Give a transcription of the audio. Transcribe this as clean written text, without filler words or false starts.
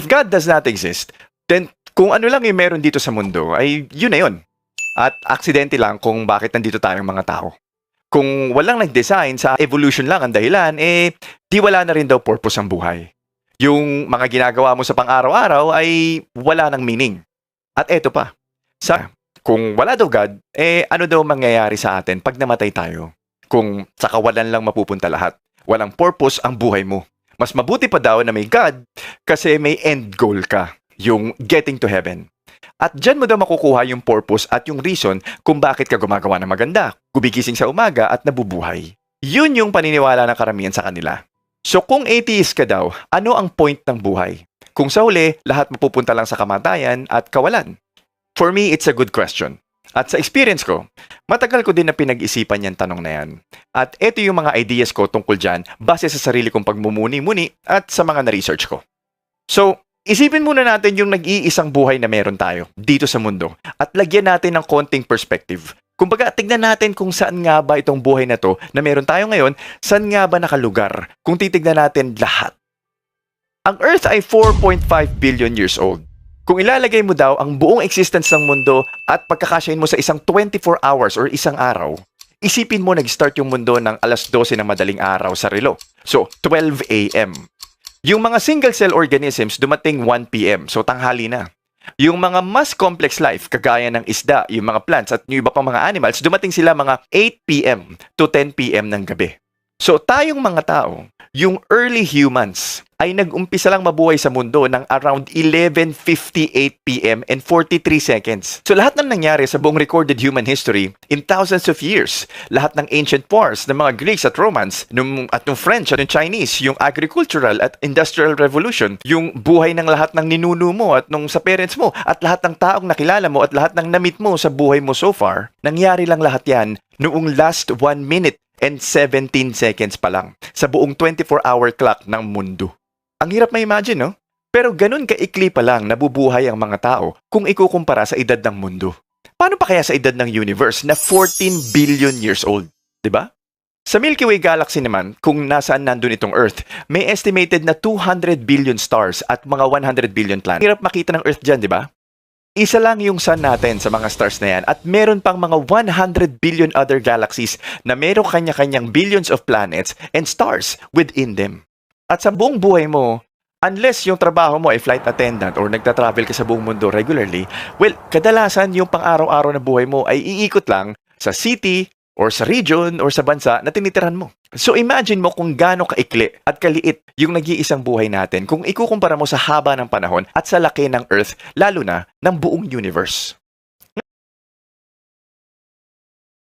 If God does not exist, then kung ano lang yung meron dito sa mundo, ay yun na yun. At aksidente lang kung bakit nandito tayong mga tao. Kung walang nag-design sa evolution lang ang dahilan, di wala na rin daw purpose ang buhay. Yung mga ginagawa mo sa pang-araw-araw ay wala ng meaning. At eto pa, kung wala daw God, ano daw mangyayari sa atin pag namatay tayo? Kung sa kawalan lang mapupunta lahat, walang purpose ang buhay mo. Mas mabuti pa daw na may God kasi may end goal ka, yung getting to heaven. At dyan mo daw makukuha yung purpose at yung reason kung bakit ka gumagawa ng maganda, gumigising sa umaga at nabubuhay. Yun yung paniniwala ng karamihan sa kanila. So kung atheist ka daw, ano ang point ng buhay? Kung sa huli, lahat mapupunta lang sa kamatayan at kawalan. For me, it's a good question. At sa experience ko, matagal ko din na pinag-isipan yung tanong na yan. At ito yung mga ideas ko tungkol dyan base sa sarili kong pagmumuni-muni at sa mga na-research ko. So, isipin muna natin yung nag-iisang buhay na meron tayo dito sa mundo at lagyan natin ng konting perspective. Kumbaga, tignan natin kung saan nga ba itong buhay na to na meron tayo ngayon, saan nga ba nakalugar kung titignan natin lahat. Ang Earth ay 4.5 billion years old. Kung ilalagay mo daw ang buong existence ng mundo at pagkakasyahin mo sa isang 24 hours or isang araw, isipin mo nag-start yung mundo ng alas 12 ng madaling araw sa relo. So, 12 a.m. Yung mga single-cell organisms dumating 1 p.m. So, tanghali na. Yung mga mas complex life, kagaya ng isda, yung mga plants at yung iba pang mga animals, dumating sila mga 8 p.m. to 10 p.m. ng gabi. So, tayong mga tao, yung early humans, ay nag-umpisa lang mabuhay sa mundo ng around 11:58 p.m. and 43 seconds. So lahat ng nangyari sa buong recorded human history in thousands of years, lahat ng ancient wars ng mga Greeks at Romans, at ng French at ng Chinese, yung agricultural at industrial revolution, yung buhay ng lahat ng ninuno mo at nung sa parents mo, at lahat ng taong nakilala mo at lahat ng na-meet mo sa buhay mo so far, nangyari lang lahat yan noong last 1 minute and 17 seconds pa lang sa buong 24-hour clock ng mundo. Ang hirap ma-imagine, no? Pero ganun kaikli pa lang nabubuhay ang mga tao kung ikukumpara sa edad ng mundo. Paano pa kaya sa edad ng universe na 14 billion years old? 'Di ba? Sa Milky Way Galaxy naman, kung nasaan nandun itong Earth, may estimated na 200 billion stars at mga 100 billion planets. Hirap makita ng Earth dyan, di ba? Isa lang yung sun natin sa mga stars na yan at meron pang mga 100 billion other galaxies na meron kanya-kanyang billions of planets and stars within them. At sa buong buhay mo, unless yung trabaho mo ay flight attendant or nagta-travel ka sa buong mundo regularly, well, kadalasan yung pang-araw-araw na buhay mo ay iikot lang sa city or sa region or sa bansa na tinitirahan mo. So imagine mo kung gaano kaikli at kaliit yung nag-iisang buhay natin kung ikukumpara mo sa haba ng panahon at sa laki ng Earth, lalo na ng buong universe.